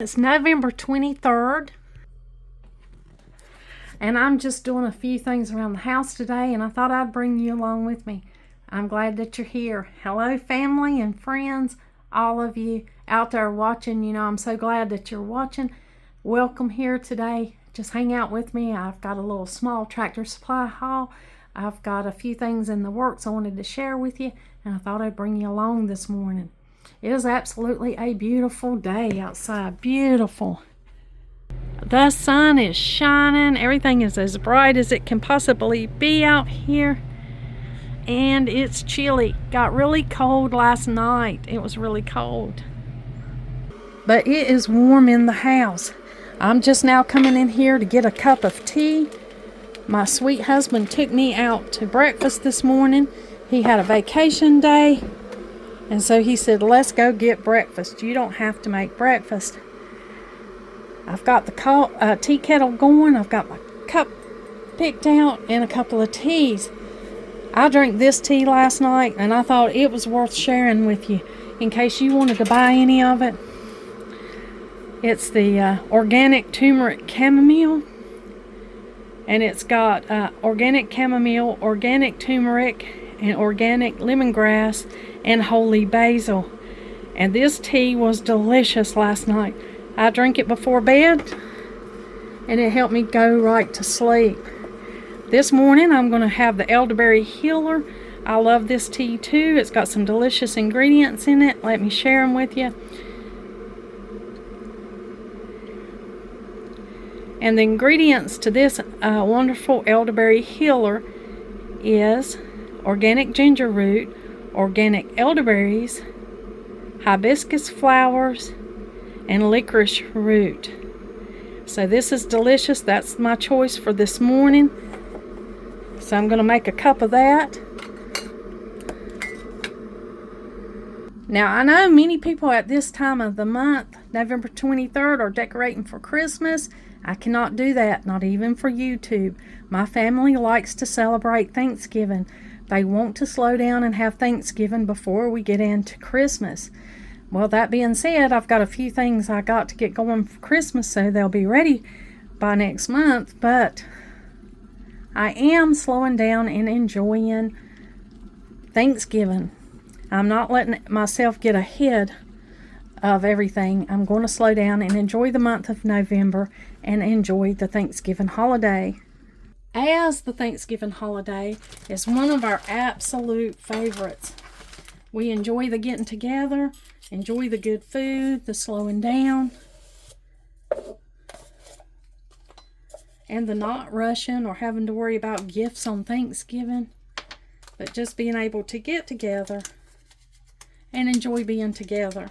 It's November 23rd, and I'm just doing a few things around the house today, and I thought I'd bring you along with me. I'm glad that you're here. Hello, family and friends, all of you out there watching. I'm so glad that you're watching. Welcome here today. Just hang out with me. I've got a little small Tractor Supply haul. I've got a few things in the works I wanted to share with you, and I thought I'd bring you along this morning. It is absolutely a beautiful day outside. Beautiful. The sun is shining. Everything is as bright as it can possibly be out here. And it's chilly. Got really cold last night. It was really cold. But it is warm in the house. I'm just now coming in here to get a cup of tea. My sweet husband took me out to breakfast this morning. He had a vacation day. And so he said, let's go get breakfast. You don't have to make breakfast. I've got the tea kettle going. I've got my cup picked out and a couple of teas. I drank this tea last night, and I thought it was worth sharing with you in case you wanted to buy any of it. It's the organic turmeric chamomile. And it's got organic chamomile, organic turmeric, and organic lemongrass and holy basil. And this tea was delicious last night. I drank it before bed and it helped me go right to sleep. This morning I'm going to have the elderberry healer. I love this tea too. It's got some delicious ingredients in it. Let me share them with you. And the ingredients to this wonderful elderberry healer is organic ginger root, organic elderberries, hibiscus flowers, and licorice root. So this is delicious. That's my choice for this morning. So I'm going to make a cup of that. Now I know many people at this time of the month, November 23rd, are decorating for Christmas. I cannot do that, not even for YouTube. My family likes to celebrate Thanksgiving. They want to slow down and have Thanksgiving before we get into Christmas. Well, that being said, I've got a few things I got to get going for Christmas, so they'll be ready by next month. But I am slowing down and enjoying Thanksgiving. I'm not letting myself get ahead of everything. I'm going to slow down and enjoy the month of November and enjoy the Thanksgiving holiday. As the Thanksgiving holiday is one of our absolute favorites. We enjoy the getting together, enjoy the good food, the slowing down, and the not rushing or having to worry about gifts on Thanksgiving, but just being able to get together and enjoy being together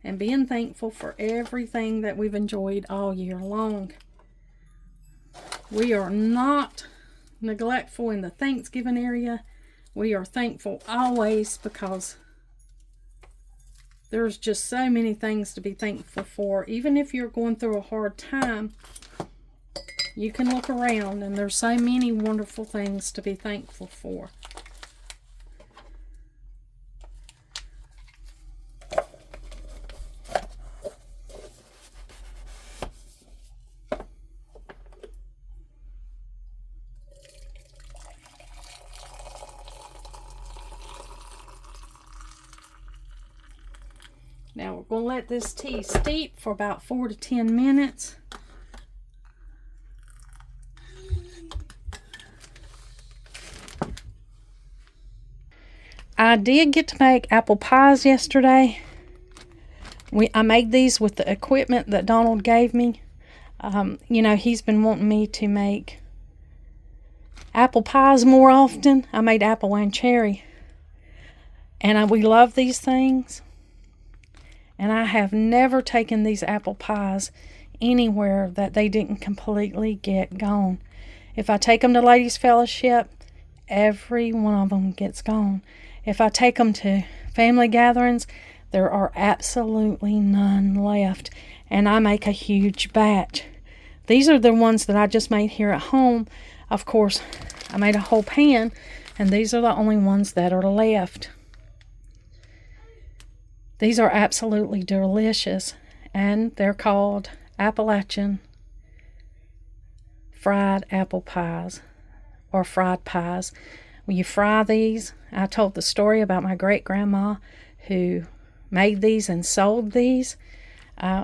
and being thankful for everything that we've enjoyed all year long. We are not neglectful in the Thanksgiving area. We are thankful always because there's just so many things to be thankful for. Even if you're going through a hard time, you can look around and there's so many wonderful things to be thankful for. Now we're going to let this tea steep for about 4 to 10 minutes. I did get to make apple pies yesterday. I made these with the equipment that Donald gave me. He's been wanting me to make apple pies more often. I made apple and cherry. And we love these things. And I have never taken these apple pies anywhere that they didn't completely get gone. If I take them to Ladies Fellowship, every one of them gets gone. If I take them to family gatherings, there are absolutely none left. And I make a huge batch. These are the ones that I just made here at home. Of course, I made a whole pan, and these are the only ones that are left. These are absolutely delicious, and they're called Appalachian fried apple pies or fried pies. When you fry these, I told the story about my great-grandma who made these and sold these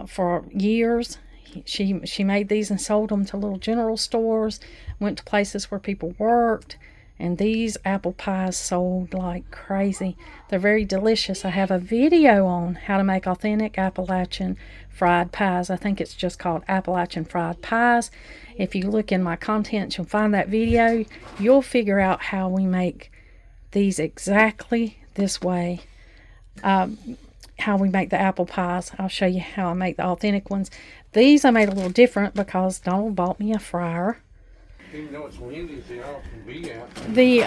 for years. She made these and sold them to little general stores, went to places where people worked, and these apple pies sold like crazy. They're very delicious. I have a video on how to make authentic Appalachian fried pies. I think it's just called Appalachian Fried Pies. If you look in my contents, you'll find that video. You'll figure out how we make these exactly this way. How we make the apple pies. I'll show you how I make the authentic ones. These I made a little different because Donald bought me a fryer. Even though it's windy, they all can be out. The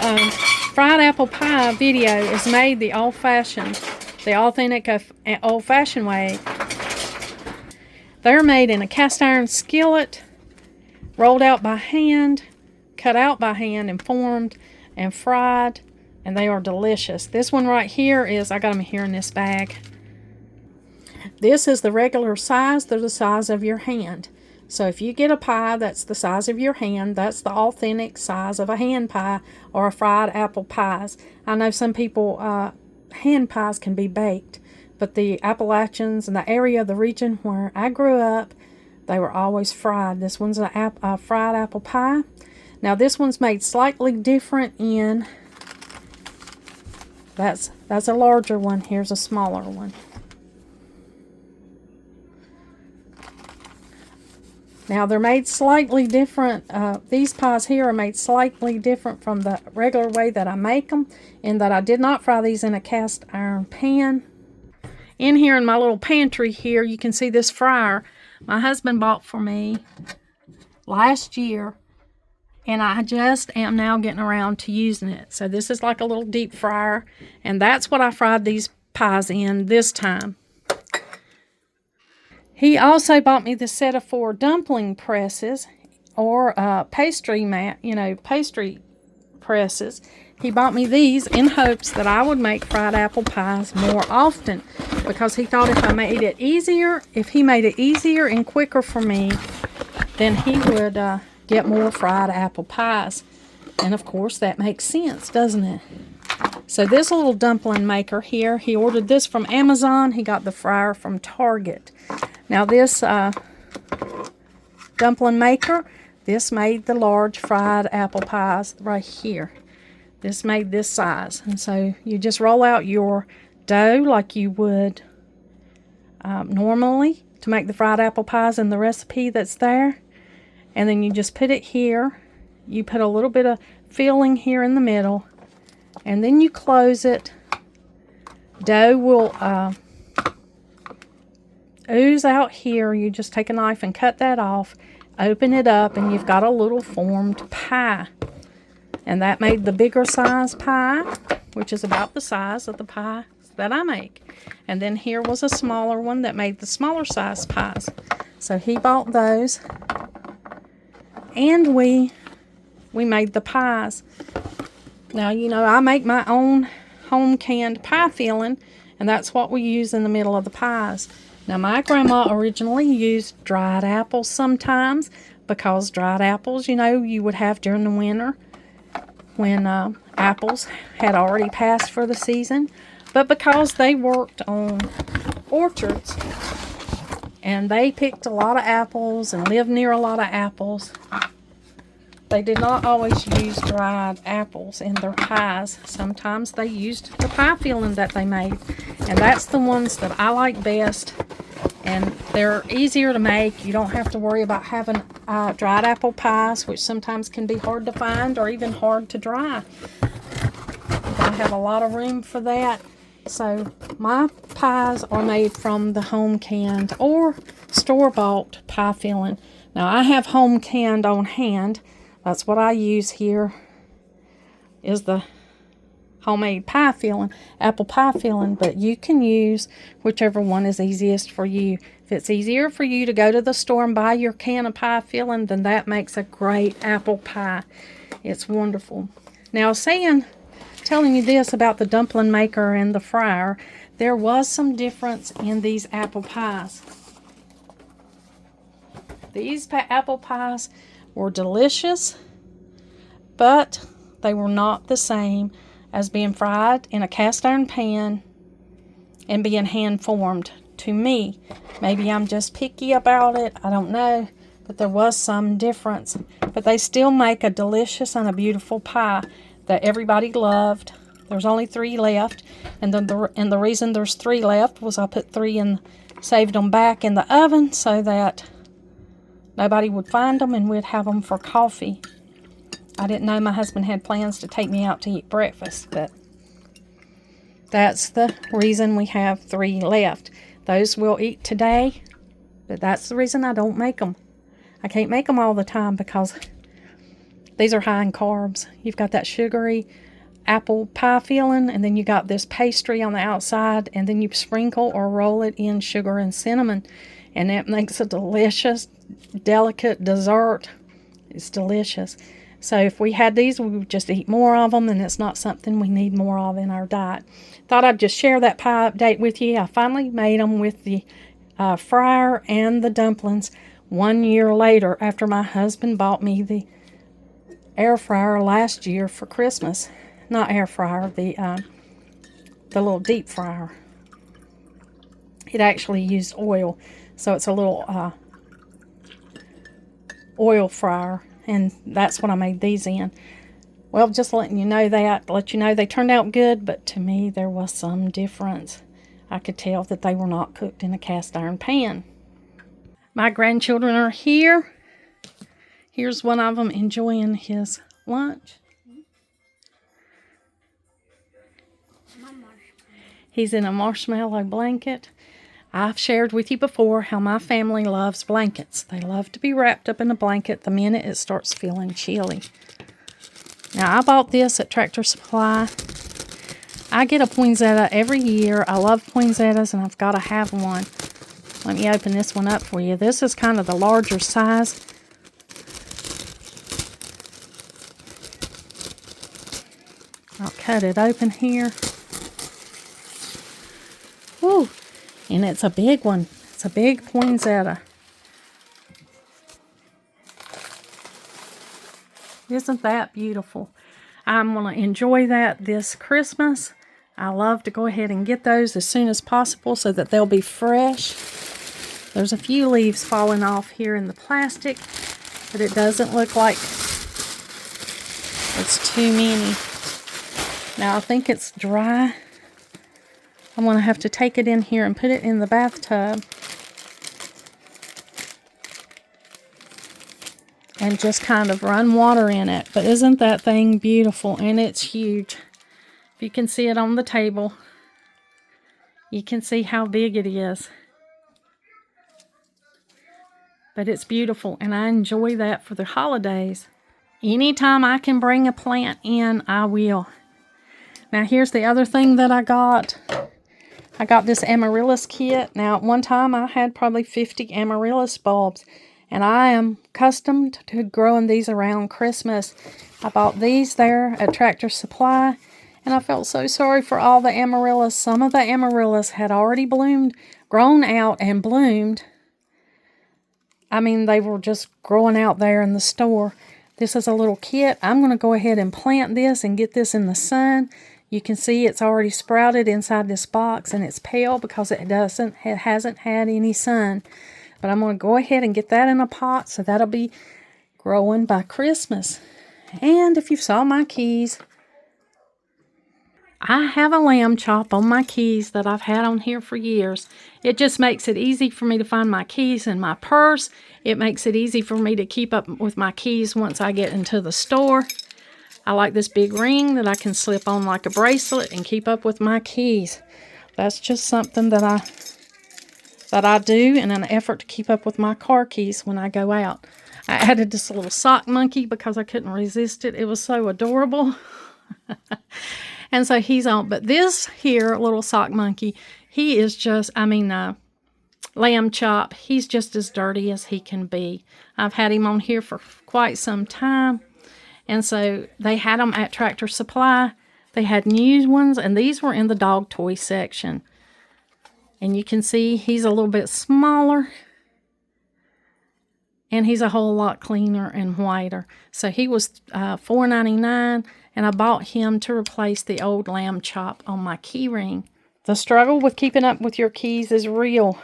fried apple pie video is made the old-fashioned, the authentic old-fashioned way. They're made in a cast iron skillet, rolled out by hand, cut out by hand, and formed and fried, and they are delicious. This one right here is, I got them here in this bag. This is the regular size. They're the size of your hand. So if you get a pie that's the size of your hand, that's the authentic size of a hand pie or a fried apple pies. I know some people, hand pies can be baked, but the Appalachians and the area of the region where I grew up, they were always fried. This one's a fried apple pie. Now this one's made slightly different in, that's a larger one. Here's a smaller one. Now they're made slightly different. These pies here are made slightly different from the regular way that I make them, in that I did not fry these in a cast iron pan. In here in my little pantry here, you can see this fryer my husband bought for me last year, and I just am now getting around to using it. So this is like a little deep fryer, and that's what I fried these pies in this time. He also bought me the set of 4 dumpling presses, or pastry pastry presses. He bought me these in hopes that I would make fried apple pies more often, because he thought if he made it easier and quicker for me, then he would get more fried apple pies. And of course that makes sense, doesn't it? So this little dumpling maker here, he ordered this from Amazon. He got the fryer from Target. Now this dumpling maker, this made the large fried apple pies right here. This made this size. And so you just roll out your dough like you would normally to make the fried apple pies in the recipe that's there. And then you just put it here. You put a little bit of filling here in the middle. And then you close it. Dough will ooze out here. You just take a knife and cut that off, open it up, and you've got a little formed pie. And that made the bigger size pie, which is about the size of the pie that I make. And then here was a smaller one that made the smaller size pies. So he bought those, and we made the pies. Now, you know, I make my own home canned pie filling, and that's what we use in the middle of the pies. Now, my grandma originally used dried apples sometimes, because dried apples, you know, you would have during the winter when apples had already passed for the season. But because they worked on orchards and they picked a lot of apples and lived near a lot of apples, they did not always use dried apples in their pies. Sometimes they used the pie filling that they made. And that's the ones that I like best. And they're easier to make. You don't have to worry about having dried apple pies, which sometimes can be hard to find or even hard to dry. I have a lot of room for that. So my pies are made from the home canned or store-bought pie filling. Now I have home canned on hand. That's what I use here, is the homemade pie filling, apple pie filling, but you can use whichever one is easiest for you. If it's easier for you to go to the store and buy your can of pie filling, then that makes a great apple pie. It's wonderful. Now, telling you this about the dumpling maker and the fryer, there was some difference in these apple pies. These apple pies were delicious, but they were not the same as being fried in a cast iron pan and being hand formed. To me, maybe I'm just picky about it, I don't know, but there was some difference. But they still make a delicious and a beautiful pie that everybody loved. There's only 3 left, and the reason there's 3 left was I put 3 in, saved them back in the oven so that nobody would find them and we'd have them for coffee. I didn't know my husband had plans to take me out to eat breakfast, but that's the reason we have 3 left. Those we'll eat today, but that's the reason I don't make them. I can't make them all the time because these are high in carbs. You've got that sugary apple pie filling, and then you got this pastry on the outside, and then you sprinkle or roll it in sugar and cinnamon, and that makes a delicious, delicate dessert. It's delicious. So if we had these, we would just eat more of them, and it's not something we need more of in our diet. Thought I'd just share that pie update with you. I finally made them with the fryer and the dumplings 1 year later after my husband bought me the air fryer last year for Christmas. Not air fryer, the little deep fryer. It actually used oil, so it's a little oil fryer, and that's what I made these in. Well, just letting you know that, let you know they turned out good, but to me there was some difference. I could tell that they were not cooked in a cast iron pan. My grandchildren are here. Here's one of them enjoying his lunch. He's in a marshmallow blanket. I've shared with you before how my family loves blankets. They love to be wrapped up in a blanket the minute it starts feeling chilly. Now, I bought this at Tractor Supply. I get a poinsettia every year. I love poinsettias, and I've got to have one. Let me open this one up for you. This is kind of the larger size. I'll cut it open here. Woo! And it's a big one. It's a big poinsettia. Isn't that beautiful? I'm going to enjoy that this Christmas. I love to go ahead and get those as soon as possible so that they'll be fresh. There's a few leaves falling off here in the plastic, but it doesn't look like it's too many. Now I think it's dry. I'm going to have to take it in here and put it in the bathtub and just kind of run water in it. But isn't that thing beautiful? And it's huge. If you can see it on the table, you can see how big it is. But it's beautiful, and I enjoy that for the holidays. Anytime I can bring a plant in, I will. Now here's the other thing that I got. I got this amaryllis kit. Now, at one time, I had probably 50 amaryllis bulbs, and I am accustomed to growing these around Christmas. I bought these there at Tractor Supply, and I felt so sorry for all the amaryllis. Some of the amaryllis had already bloomed, grown out and bloomed. I mean, they were just growing out there in the store. This is a little kit. I'm going to go ahead and plant this and get this in the sun. You can see it's already sprouted inside this box, and it's pale because it hasn't had any sun. But I'm going to go ahead and get that in a pot, so that'll be growing by Christmas. And if you saw my keys, I have a lamb chop on my keys that I've had on here for years. It just makes it easy for me to find my keys in my purse. It makes it easy for me to keep up with my keys once I get into the store. I like this big ring that I can slip on like a bracelet and keep up with my keys. That's just something that I do in an effort to keep up with my car keys when I go out. I added this little sock monkey because I couldn't resist it. It was so adorable. And so he's on. But this here little sock monkey, he is just, lamb chop. He's just as dirty as he can be. I've had him on here for quite some time. And so they had them at Tractor Supply. They had new ones, and these were in the dog toy section. And you can see he's a little bit smaller. and he's a whole lot cleaner and whiter. So he was $4.99, and I bought him to replace the old lamb chop on my key ring. The struggle with keeping up with your keys is real.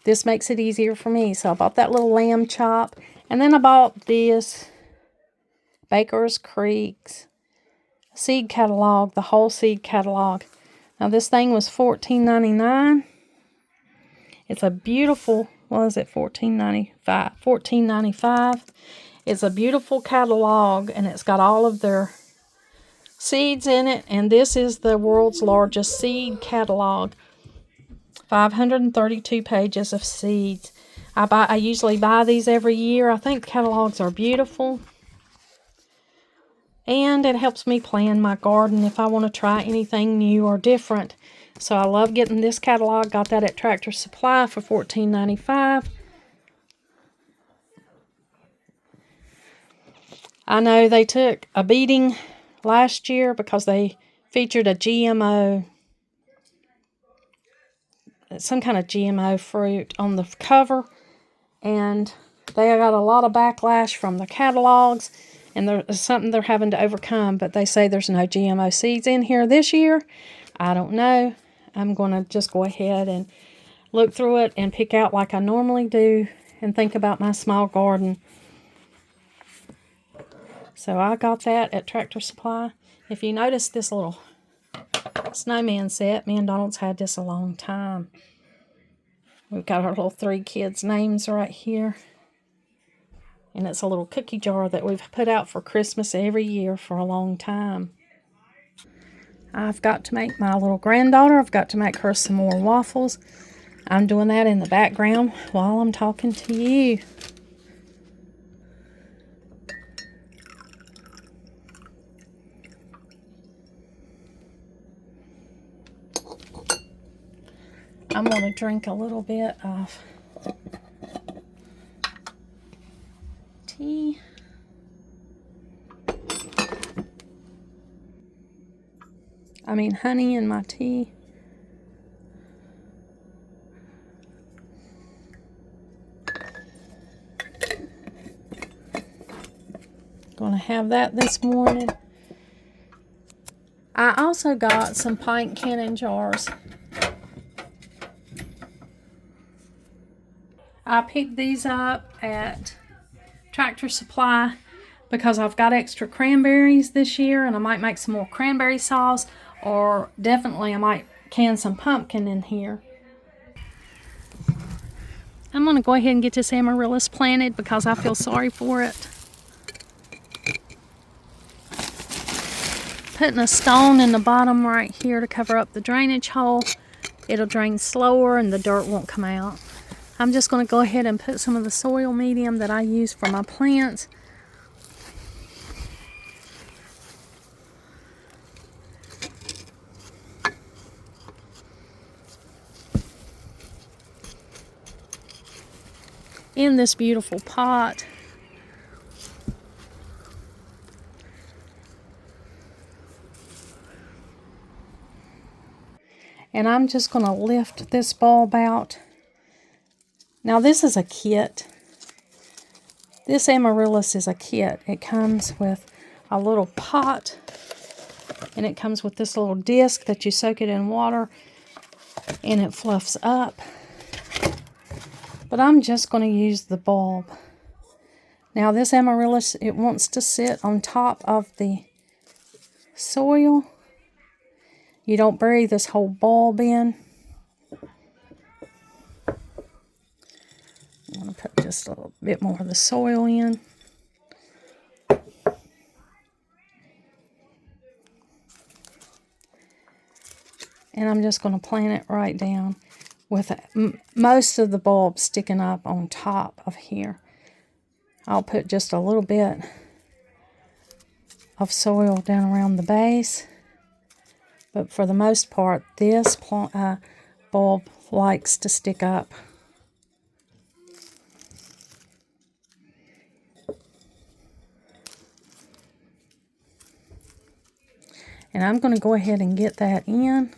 This makes it easier for me. So I bought that little lamb chop, and then I bought this Baker's Creek's seed catalog, the whole seed catalog. Now this thing was $14.99. It's a beautiful, what is it, $14.95. It's a beautiful catalog, and it's got all of their seeds in it, and this is the world's largest seed catalog. 532 pages of seeds. I usually buy these every year. I think catalogs are beautiful. And it helps me plan my garden if I want to try anything new or different. So I love getting this catalog. Got that at Tractor Supply for $14.95. I know they took a beating last year because they featured a GMO, some kind of GMO fruit on the cover, and they got a lot of backlash from the catalogs, and there's something they're having to overcome, but they say there's no GMO seeds in here this year. I don't know. I'm going to just go ahead and look through it and pick out like I normally do and think about my small garden. So I got that at Tractor Supply. If you notice this little snowman set, me and Donald's had this a long time. We've got our little 3 kids' names right here. And it's a little cookie jar that we've put out for Christmas every year for a long time. I've got to make my little granddaughter, I've got to make her some more waffles. I'm doing that in the background while I'm talking to you. I'm going to drink a little bit of tea. Honey in my tea. Going to have that this morning. I also got some pint cannon jars. I picked these up at Tractor Supply because I've got extra cranberries this year, and I might make some more cranberry sauce, or definitely I might can some pumpkin in here. I'm going to go ahead and get this amaryllis planted because I feel sorry for it. Putting a stone in the bottom right here to cover up the drainage hole. It'll drain slower and the dirt won't come out. I'm just going to go ahead and put some of the soil medium that I use for my plants in this beautiful pot. And I'm just going to lift this bulb out. Now this is a kit. This amaryllis is a kit. It comes with a little pot, and it comes with this little disc that you soak it in water and it fluffs up. But I'm just going to use the bulb. Now this amaryllis, it wants to sit on top of the soil. You don't bury this whole bulb in. I'm going to put just a little bit more of the soil in. And I'm just going to plant it right down with most of the bulb sticking up on top of here. I'll put just a little bit of soil down around the base. But for the most part, this bulb likes to stick up. And I'm going to go ahead and get that in.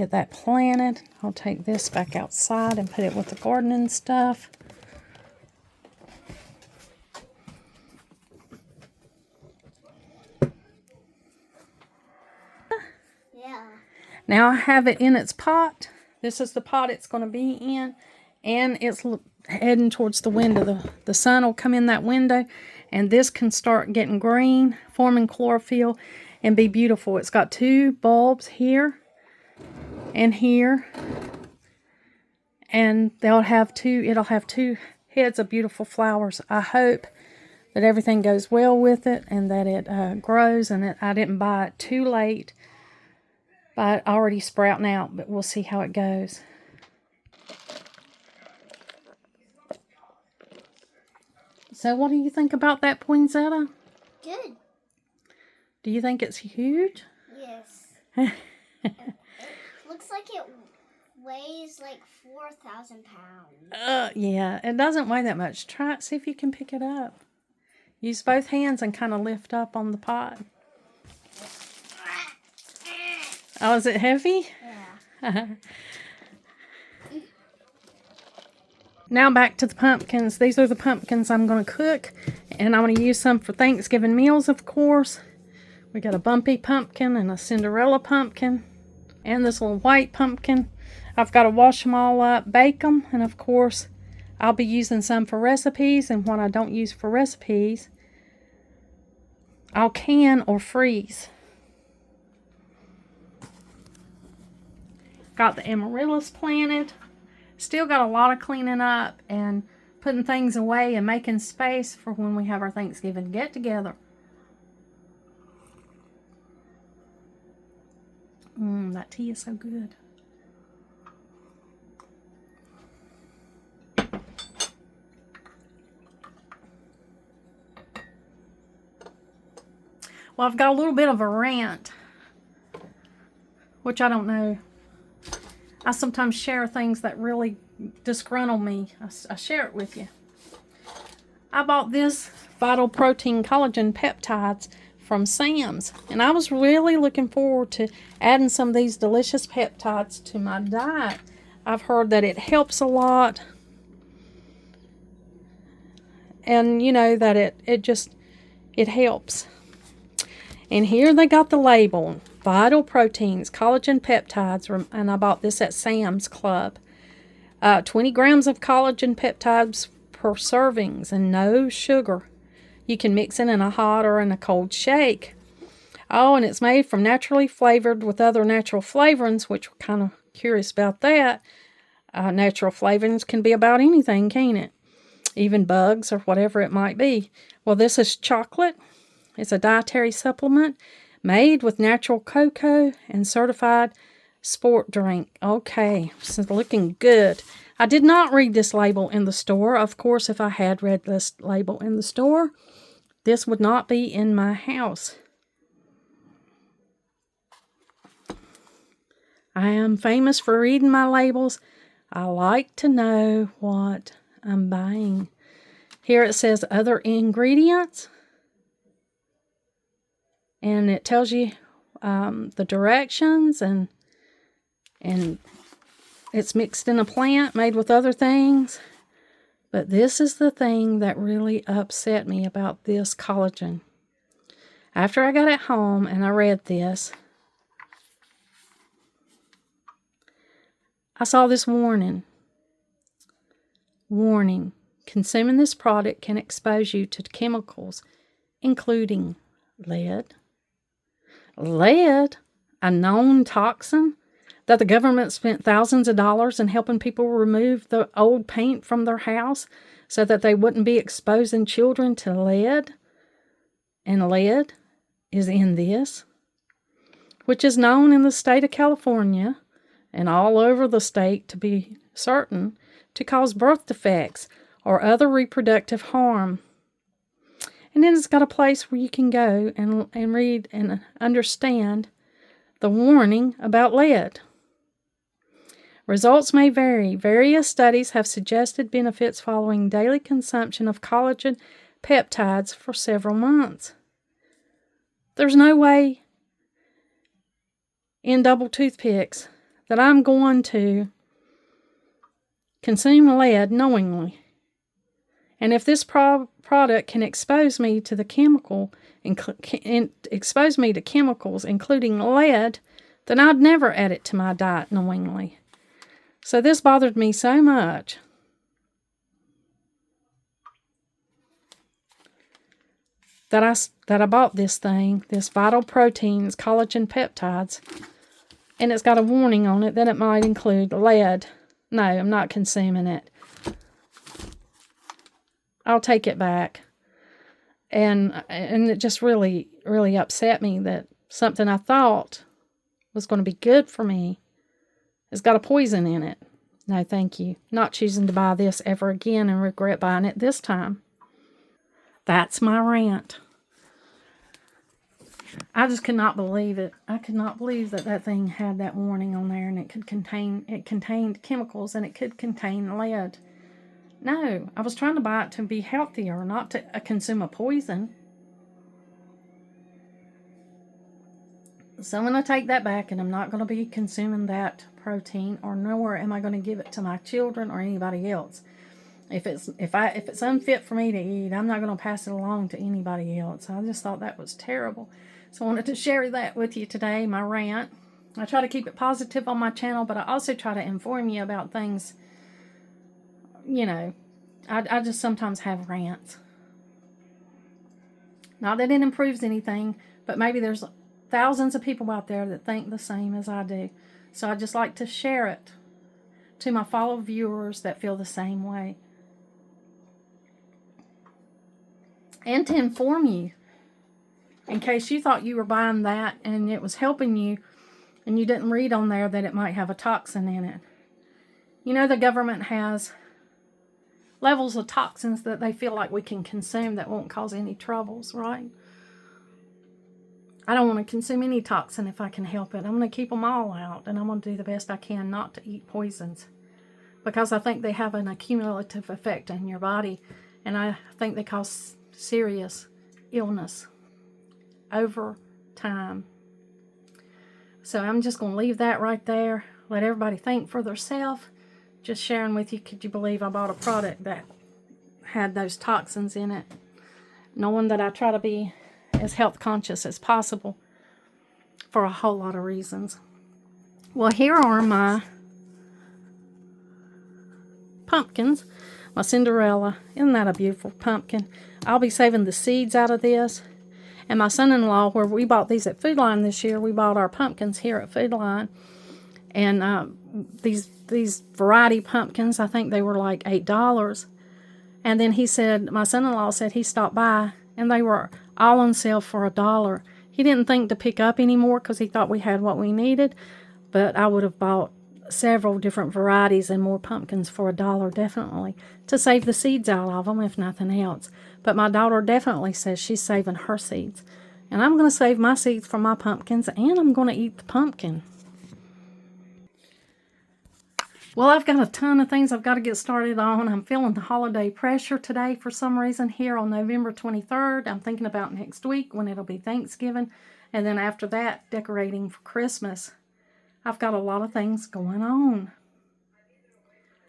get that planted. I'll take this back outside and put it with the gardening stuff. Yeah. Now I have it in its pot. This is the pot it's going to be in. And it's heading towards the window. The sun will come in that window. And this can start getting green, forming chlorophyll, and be beautiful. It's got 2 bulbs here and here. And it'll have 2 heads of beautiful flowers. I hope that everything goes well with it and that it grows and that I didn't buy it too late. But already sprouting out, but we'll see how it goes. So what do you think about that poinsettia? Good. Do you think it's huge? Yes. It looks like it weighs like 4,000 pounds. Yeah, it doesn't weigh that much. Try it, see if you can pick it up. Use both hands and kind of lift up on the pot. Oh, is it heavy? Yeah. Now back to the pumpkins. These are the pumpkins I'm going to cook. And I'm going to use some for Thanksgiving meals, of course. We got a bumpy pumpkin and a Cinderella pumpkin. And this little white pumpkin. I've got to wash them all up, bake them. And of course, I'll be using some for recipes. And what I don't use for recipes, I'll can or freeze. Got the amaryllis planted. Still got a lot of cleaning up and putting things away and making space for when we have our Thanksgiving get together. That tea is so good. Well, I've got a little bit of a rant, which I don't know. I sometimes share things that really disgruntle me. I share it with you. I bought this Vital Protein Collagen Peptides from Sam's. And I was really looking forward to adding some of these delicious peptides to my diet. I've heard that it helps a lot. And you know that it helps. And here they got the label. Vital Proteins, Collagen Peptides, and I bought this at Sam's Club. 20 grams of collagen peptides per servings and no sugar. You can mix it in a hot or in a cold shake. Oh, and it's made from naturally flavored with other natural flavorings, which we're kind of curious about that. Natural flavorings can be about anything, can't it? Even bugs or whatever it might be. Well, this is chocolate. It's a dietary supplement made with natural cocoa and certified sport drink. Okay, this is looking good. I did not read this label in the store. Of course, if I had read this label in the store, this would not be in my house. I am famous for reading my labels. I like to know what I'm buying. Here it says other ingredients. And it tells you the directions, and it's mixed in a plant made with other things. But this is the thing that really upset me about this collagen. After I got it home and I read this, I saw this warning. Warning, consuming this product can expose you to chemicals, including lead. Lead, a known toxin that the government spent thousands of dollars in helping people remove the old paint from their house so that they wouldn't be exposing children to lead. And lead is in this, which is known in the state of California and all over the state to be certain to cause birth defects or other reproductive harm. And then it's got a place where you can go and read and understand the warning about lead. Results may vary. Various studies have suggested benefits following daily consumption of collagen peptides for several months. There's no way in double toothpicks that I'm going to consume lead knowingly. And if this product can expose me to the expose me to chemicals, including lead, then I'd never add it to my diet knowingly. So this bothered me so much that I bought this thing, this Vital Proteins Collagen Peptides, and it's got a warning on it that it might include lead. No, I'm not consuming it. I'll take it back. And it just really, really upset me that something I thought was going to be good for me has got a poison in it. No, thank you. Not choosing to buy this ever again and regret buying it this time. That's my rant. I just could not believe it. I could not believe that thing had that warning on there, and it contained chemicals, and it could contain lead. No, I was trying to buy it to be healthier, not to consume a poison. So I'm going to take that back, and I'm not going to be consuming that protein, or nor am I going to give it to my children or anybody else. If it's unfit for me to eat, I'm not going to pass it along to anybody else. I just thought that was terrible. So I wanted to share that with you today, my rant. I try to keep it positive on my channel, but I also try to inform you about things. You know, I just sometimes have rants. Not that it improves anything, but maybe there's thousands of people out there that think the same as I do. So I just like to share it to my fellow viewers that feel the same way. And to inform you, in case you thought you were buying that and it was helping you, and you didn't read on there that it might have a toxin in it. You know, the government has levels of toxins that they feel like we can consume that won't cause any troubles, right? I don't want to consume any toxin if I can help it. I'm going to keep them all out, and I'm going to do the best I can not to eat poisons, because I think they have an accumulative effect on your body, and I think they cause serious illness over time. So I'm just going to leave that right there. Let everybody think for themselves. Just sharing with you, could you believe I bought a product that had those toxins in it, knowing that I try to be as health conscious as possible for a whole lot of reasons. Well, here are my pumpkins, my Cinderella. Isn't that a beautiful pumpkin? I'll be saving the seeds out of this. And my son-in-law, where we bought these at Food Line this year, we bought our pumpkins here at Food Line. And these variety pumpkins, I think they were like $8. And then he said, my son-in-law said he stopped by, and they were all on sale for $1. He didn't think to pick up any more because he thought we had what we needed. But I would have bought several different varieties and more pumpkins for $1, definitely, to save the seeds out of them, if nothing else. But my daughter definitely says she's saving her seeds. And I'm going to save my seeds for my pumpkins, and I'm going to eat the pumpkin. Well, I've got a ton of things I've got to get started on. I'm feeling the holiday pressure today for some reason here on November 23rd. I'm thinking about next week when it'll be Thanksgiving. And then after that, decorating for Christmas. I've got a lot of things going on.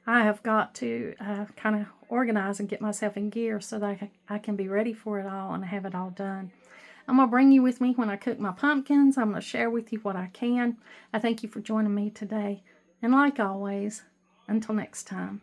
I have got to kind of organize and get myself in gear so that I can be ready for it all and have it all done. I'm going to bring you with me when I cook my pumpkins. I'm going to share with you what I can. I thank you for joining me today. And like always, until next time.